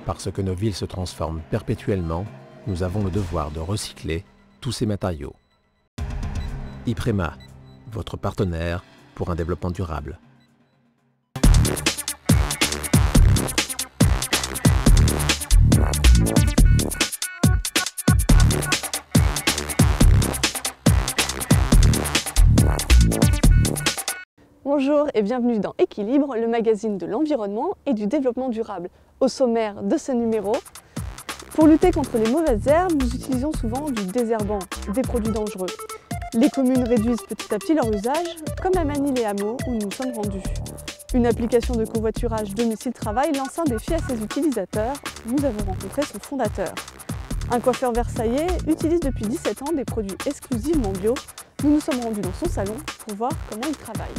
Parce que nos villes se transforment perpétuellement, nous avons le devoir de recycler tous ces matériaux. Iprema, votre partenaire pour un développement durable. Bonjour et bienvenue dans Équilibre, le magazine de l'environnement et du développement durable. Au sommaire de ce numéro, pour lutter contre les mauvaises herbes, nous utilisons souvent du désherbant, des produits dangereux. Les communes réduisent petit à petit leur usage, comme à Magny-les-Hameaux où nous sommes rendus. Une application de covoiturage domicile-travail lance un défi à ses utilisateurs. Nous avons rencontré son fondateur. Un coiffeur versaillais utilise depuis 17 ans des produits exclusivement bio. Nous nous sommes rendus dans son salon pour voir comment il travaille.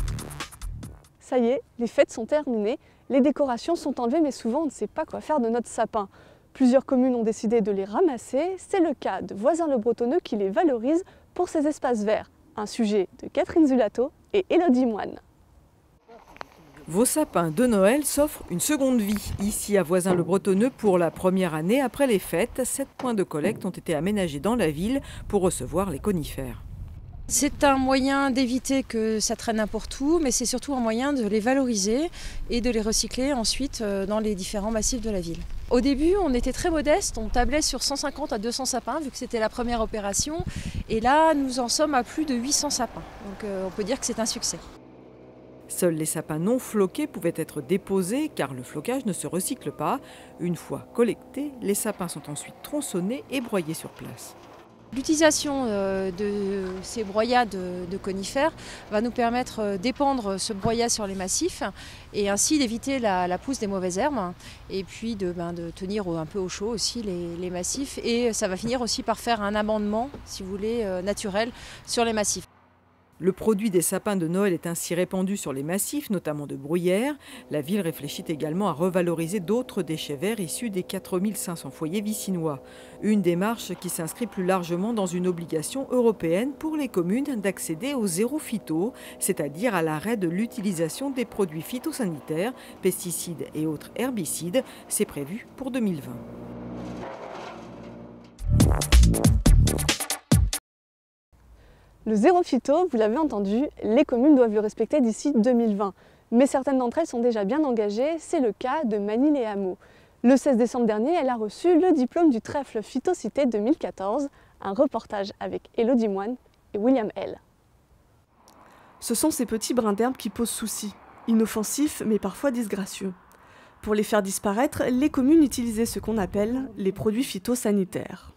Ça y est, les fêtes sont terminées, les décorations sont enlevées, mais souvent on ne sait pas quoi faire de notre sapin. Plusieurs communes ont décidé de les ramasser, c'est le cas de Voisins-le-Bretonneux qui les valorise pour ses espaces verts. Un sujet de Catherine Zulato et Élodie Moine. Vos sapins de Noël s'offrent une seconde vie. Ici à Voisins-le-Bretonneux, pour la première année après les fêtes, 7 points de collecte ont été aménagés dans la ville pour recevoir les conifères. C'est un moyen d'éviter que ça traîne n'importe où, mais c'est surtout un moyen de les valoriser et de les recycler ensuite dans les différents massifs de la ville. Au début, on était très modeste, on tablait sur 150 à 200 sapins vu que c'était la première opération. Et là, nous en sommes à plus de 800 sapins. Donc on peut dire que c'est un succès. Seuls les sapins non floqués pouvaient être déposés car le flocage ne se recycle pas. Une fois collectés, les sapins sont ensuite tronçonnés et broyés sur place. L'utilisation de ces broyades de conifères va nous permettre d'épandre ce broyat sur les massifs et ainsi d'éviter la pousse des mauvaises herbes et puis de tenir un peu au chaud aussi les massifs. Et ça va finir aussi par faire un amendement, si vous voulez, naturel sur les massifs. Le produit des sapins de Noël est ainsi répandu sur les massifs, notamment de bruyères. La ville réfléchit également à revaloriser d'autres déchets verts issus des 4500 foyers vicinois. Une démarche qui s'inscrit plus largement dans une obligation européenne pour les communes d'accéder au zéro phyto, c'est-à-dire à l'arrêt de l'utilisation des produits phytosanitaires, pesticides et autres herbicides. C'est prévu pour 2020. Le zéro phyto, vous l'avez entendu, les communes doivent le respecter d'ici 2020. Mais certaines d'entre elles sont déjà bien engagées, c'est le cas de Magny-les-Hameaux. Le 16 décembre dernier, elle a reçu le diplôme du trèfle Phytocité 2014, un reportage avec Élodie Moine et William L. Ce sont ces petits brins d'herbe qui posent souci, inoffensifs mais parfois disgracieux. Pour les faire disparaître, les communes utilisaient ce qu'on appelle les produits phytosanitaires.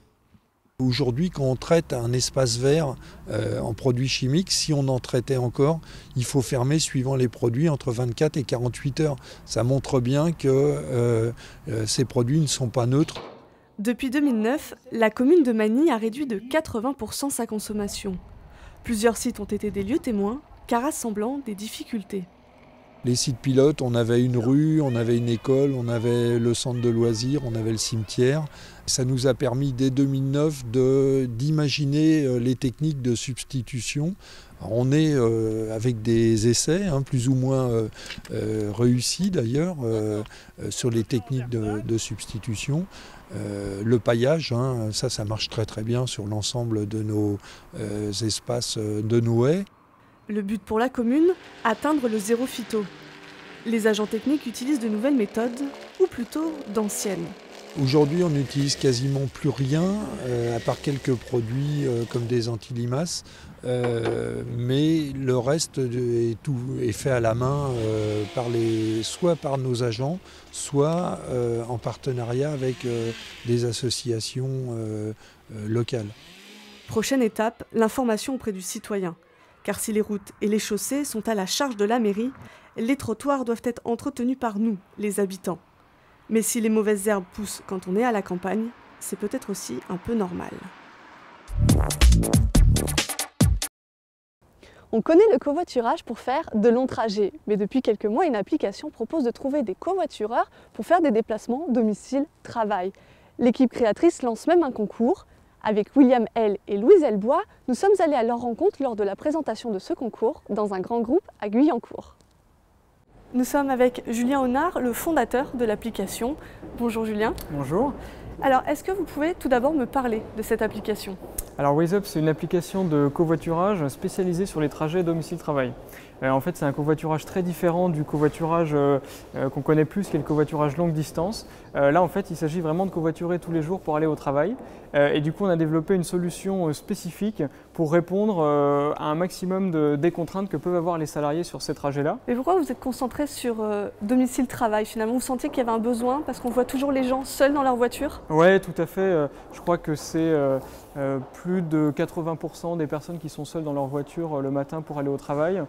Aujourd'hui, quand on traite un espace vert en produits chimiques, si on en traitait encore, il faut fermer, suivant les produits, entre 24 et 48 heures. Ça montre bien que ces produits ne sont pas neutres. Depuis 2009, la commune de Magny a réduit de 80% sa consommation. Plusieurs sites ont été des lieux témoins, car rassemblant des difficultés. Les sites pilotes, on avait une rue, on avait une école, on avait le centre de loisirs, on avait le cimetière. Ça nous a permis dès 2009 d'imaginer les techniques de substitution. Alors on est avec des essais, plus ou moins réussis d'ailleurs, sur les techniques de substitution. Le paillage, ça marche très très bien sur l'ensemble de nos espaces de nos haies. Le but pour la commune, atteindre le zéro phyto. Les agents techniques utilisent de nouvelles méthodes, ou plutôt d'anciennes. Aujourd'hui, on n'utilise quasiment plus rien, à part quelques produits comme des antilimaces, mais le reste est fait à la main soit par nos agents, soit en partenariat avec des associations locales. Prochaine étape, l'information auprès du citoyen. Car si les routes et les chaussées sont à la charge de la mairie, les trottoirs doivent être entretenus par nous, les habitants. Mais si les mauvaises herbes poussent quand on est à la campagne, c'est peut-être aussi un peu normal. On connaît le covoiturage pour faire de longs trajets, mais depuis quelques mois, une application propose de trouver des covoitureurs pour faire des déplacements domicile-travail. L'équipe créatrice lance même un concours. Avec William L et Louise Elbois, nous sommes allés à leur rencontre lors de la présentation de ce concours dans un grand groupe à Guyancourt. Nous sommes avec Julien Honard, le fondateur de l'application. Bonjour Julien. Bonjour. Alors, est-ce que vous pouvez tout d'abord me parler de cette application? Alors WazeUp, c'est une application de covoiturage spécialisée sur les trajets domicile-travail. En fait, c'est un covoiturage très différent du covoiturage qu'on connaît plus, qui est le covoiturage longue distance. Là, en fait, il s'agit vraiment de covoiturer tous les jours pour aller au travail. Et du coup, on a développé une solution spécifique pour répondre à un maximum des contraintes que peuvent avoir les salariés sur ces trajets-là. Et pourquoi vous êtes concentré sur domicile-travail finalement? Vous sentiez qu'il y avait un besoin parce qu'on voit toujours les gens seuls dans leur voiture? Oui, tout à fait. Je crois que c'est plus de 80% des personnes qui sont seules dans leur voiture le matin pour aller au travail.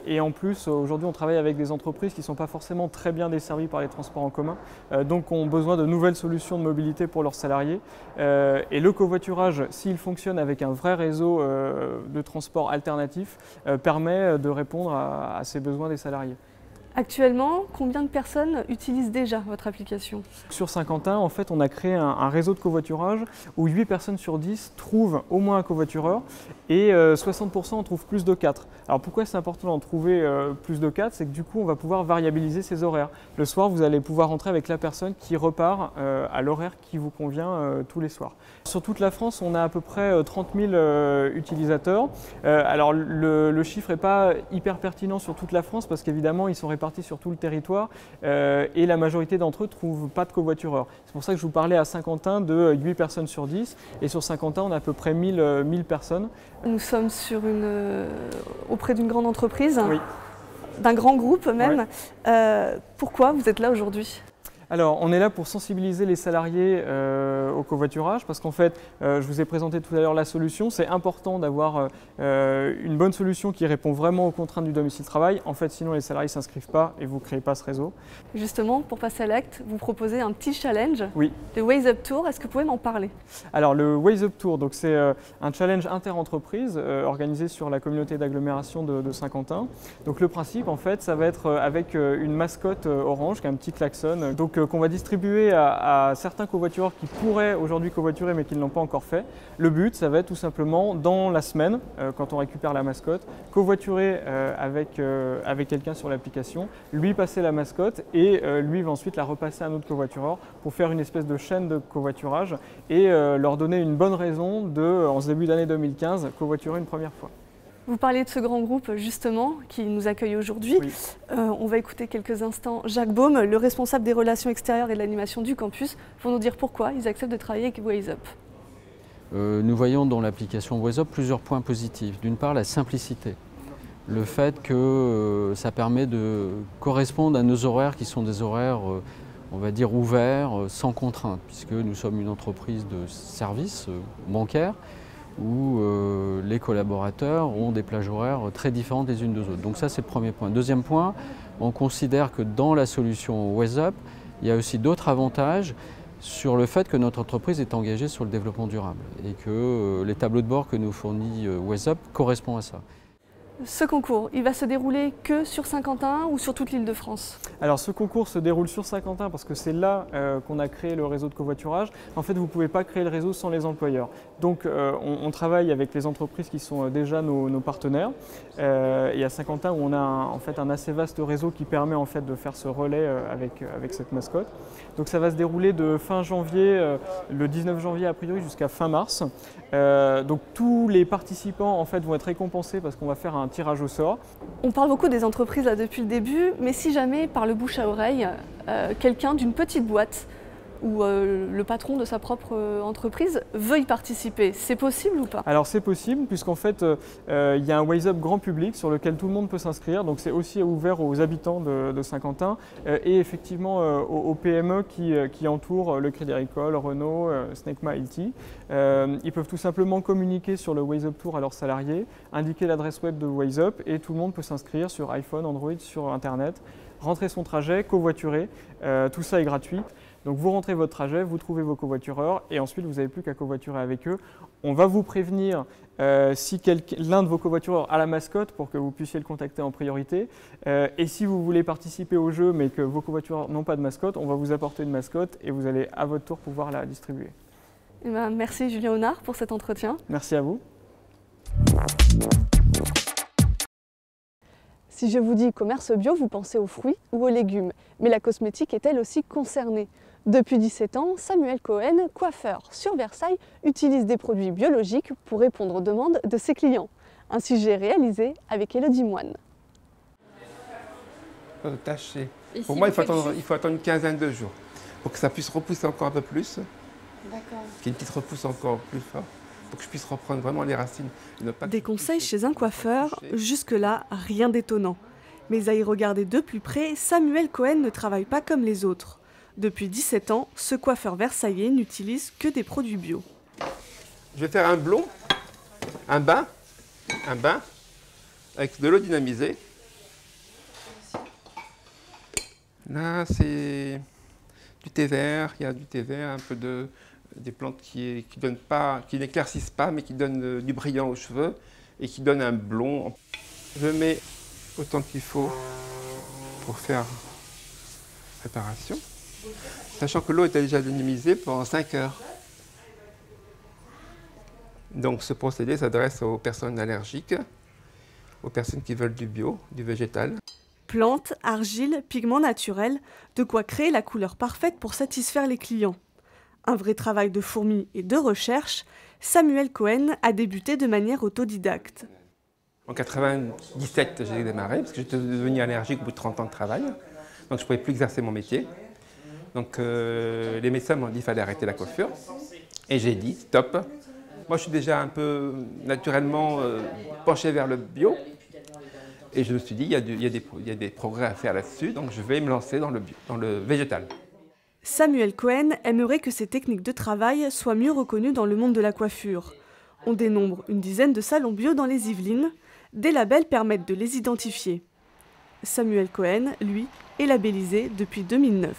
Et en plus, aujourd'hui, on travaille avec des entreprises qui ne sont pas forcément très bien desservies par les transports en commun, donc ont besoin de nouvelles solutions de mobilité pour leurs salariés. Et le covoiturage, s'il fonctionne avec un vrai réseau de transport alternatif, permet de répondre à ces besoins des salariés. Actuellement, combien de personnes utilisent déjà votre application? Sur Saint-Quentin, en fait, on a créé un réseau de covoiturage où 8 personnes sur 10 trouvent au moins un covoitureur et 60% en trouvent plus de 4. Alors pourquoi c'est important d'en trouver plus de 4? C'est que du coup, on va pouvoir variabiliser ses horaires. Le soir, vous allez pouvoir rentrer avec la personne qui repart à l'horaire qui vous convient tous les soirs. Sur toute la France, on a à peu près 30 000 utilisateurs. Alors le chiffre n'est pas hyper pertinent sur toute la France parce qu'évidemment, ils sont répartis sur tout le territoire et la majorité d'entre eux ne trouvent pas de covoitureurs. C'est pour ça que je vous parlais à Saint-Quentin de 8 personnes sur 10 et sur Saint-Quentin on a à peu près 1000 personnes. Nous sommes auprès d'une grande entreprise, oui. D'un grand groupe même. Oui. Pourquoi vous êtes là aujourd'hui ? Alors, on est là pour sensibiliser les salariés au covoiturage parce qu'en fait, je vous ai présenté tout à l'heure la solution. C'est important d'avoir une bonne solution qui répond vraiment aux contraintes du domicile-travail. En fait, sinon les salariés ne s'inscrivent pas et vous ne créez pas ce réseau. Justement, pour passer à l'acte, vous proposez un petit challenge, oui. Le WazeUp Tour. Est-ce que vous pouvez m'en parler? Alors, le WazeUp Tour, c'est un challenge inter-entreprise organisé sur la communauté d'agglomération de Saint-Quentin. Donc, le principe, en fait, ça va être avec une mascotte orange, qui a un petit klaxon. Donc, qu'on va distribuer à certains covoitureurs qui pourraient aujourd'hui covoiturer mais qui ne l'ont pas encore fait. Le but, ça va être tout simplement dans la semaine, quand on récupère la mascotte, covoiturer avec quelqu'un sur l'application, lui passer la mascotte et lui va ensuite la repasser à un autre covoitureur pour faire une espèce de chaîne de covoiturage et leur donner une bonne raison de, en ce début d'année 2015, covoiturer une première fois. Vous parliez de ce grand groupe justement qui nous accueille aujourd'hui. Oui. On va écouter quelques instants Jacques Baume, le responsable des relations extérieures et de l'animation du campus, pour nous dire pourquoi ils acceptent de travailler avec WazeUp. Nous voyons dans l'application WazeUp plusieurs points positifs. D'une part, la simplicité. Le fait que ça permet de correspondre à nos horaires qui sont des horaires, on va dire, ouverts, sans contrainte, puisque nous sommes une entreprise de services bancaires où les collaborateurs ont des plages horaires très différentes les unes des autres. Donc ça, c'est le premier point. Deuxième point, on considère que dans la solution WazeUp, il y a aussi d'autres avantages sur le fait que notre entreprise est engagée sur le développement durable et que les tableaux de bord que nous fournit WazeUp correspondent à ça. Ce concours, il va se dérouler que sur Saint-Quentin ou sur toute l'Île-de-France? Alors ce concours se déroule sur Saint-Quentin parce que c'est là qu'on a créé le réseau de covoiturage. En fait, vous ne pouvez pas créer le réseau sans les employeurs. Donc on travaille avec les entreprises qui sont déjà nos partenaires. Et à Saint-Quentin, où on a en fait un assez vaste réseau qui permet en fait de faire ce relais avec cette mascotte. Donc ça va se dérouler de fin janvier, le 19 janvier a priori, jusqu'à fin mars. Donc tous les participants en fait vont être récompensés parce qu'on va faire un tirage au sort. On parle beaucoup des entreprises là depuis le début, mais si jamais par le bouche à oreille, quelqu'un d'une petite boîte ou le patron de sa propre entreprise veut y participer, c'est possible ou pas? Alors c'est possible puisqu'en fait il y a un WazeUp grand public sur lequel tout le monde peut s'inscrire, donc c'est aussi ouvert aux habitants de Saint-Quentin et effectivement aux PME qui entourent le Crédit Agricole, Renault, Snecma, Ilty. Ils peuvent tout simplement communiquer sur le WazeUp Tour à leurs salariés, indiquer l'adresse web de WazeUp et tout le monde peut s'inscrire sur iPhone, Android, sur Internet, rentrer son trajet, covoiturer, tout ça est gratuit. Donc vous rentrez votre trajet, vous trouvez vos covoitureurs et ensuite vous n'avez plus qu'à covoiturer avec eux. On va vous prévenir si l'un de vos covoitureurs a la mascotte pour que vous puissiez le contacter en priorité. Et si vous voulez participer au jeu mais que vos covoitureurs n'ont pas de mascotte, on va vous apporter une mascotte et vous allez à votre tour pouvoir la distribuer. Eh bien, merci Julien Honard pour cet entretien. Merci à vous. Si je vous dis commerce bio, vous pensez aux fruits ou aux légumes, mais la cosmétique est elle aussi concernée. Depuis 17 ans, Samuel Cohen, coiffeur sur Versailles, utilise des produits biologiques pour répondre aux demandes de ses clients. Un sujet réalisé avec Élodie Moine. Taché. Pour moi, il faut attendre une quinzaine de jours pour que ça puisse repousser encore un peu plus. D'accord. Qu'il y ait une petite repousse encore plus fort, pour que je puisse reprendre vraiment les racines. Des conseils chez un coiffeur, jusque-là, rien d'étonnant. Mais à y regarder de plus près, Samuel Cohen ne travaille pas comme les autres. Depuis 17 ans, ce coiffeur versaillais n'utilise que des produits bio. Je vais faire un blond, un bain avec de l'eau dynamisée. Là, c'est du thé vert, il y a du thé vert, un peu des plantes qui n'éclaircissent pas, mais qui donnent du brillant aux cheveux et qui donnent un blond. Je mets autant qu'il faut pour faire préparation, sachant que l'eau était déjà dynamisée pendant 5 heures. Donc ce procédé s'adresse aux personnes allergiques, aux personnes qui veulent du bio, du végétal. Plantes, argile, pigments naturels, de quoi créer la couleur parfaite pour satisfaire les clients. Un vrai travail de fourmi et de recherche, Samuel Cohen a débuté de manière autodidacte. En 1997, j'ai démarré parce que j'étais devenu allergique au bout de 30 ans de travail. Donc je ne pouvais plus exercer mon métier. Donc les médecins m'ont dit qu'il fallait arrêter la coiffure. Et j'ai dit stop. Moi je suis déjà un peu naturellement penché vers le bio. Et je me suis dit, il y a des progrès à faire là-dessus, donc je vais me lancer dans le végétal. Samuel Cohen aimerait que ces techniques de travail soient mieux reconnues dans le monde de la coiffure. On dénombre une dizaine de salons bio dans les Yvelines. Des labels permettent de les identifier. Samuel Cohen, lui, est labellisé depuis 2009.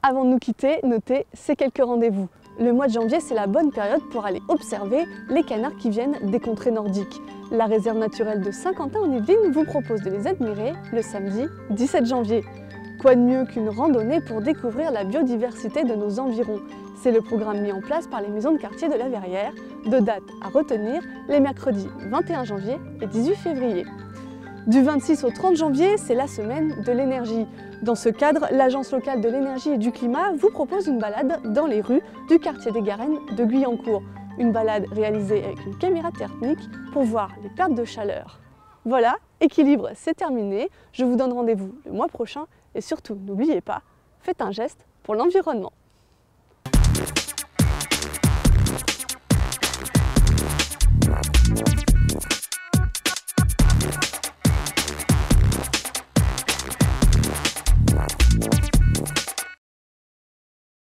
Avant de nous quitter, notez ces quelques rendez-vous. Le mois de janvier, c'est la bonne période pour aller observer les canards qui viennent des contrées nordiques. La réserve naturelle de Saint-Quentin en Yvelines vous propose de les admirer le samedi 17 janvier. Quoi de mieux qu'une randonnée pour découvrir la biodiversité de nos environs? C'est le programme mis en place par les maisons de quartier de la Verrière, de dates à retenir les mercredis 21 janvier et 18 février. Du 26 au 30 janvier, c'est la semaine de l'énergie. Dans ce cadre, l'Agence locale de l'énergie et du climat vous propose une balade dans les rues du quartier des Garennes de Guyancourt. Une balade réalisée avec une caméra thermique pour voir les pertes de chaleur. Voilà, Équilibre, c'est terminé. Je vous donne rendez-vous le mois prochain et surtout, n'oubliez pas, faites un geste pour l'environnement.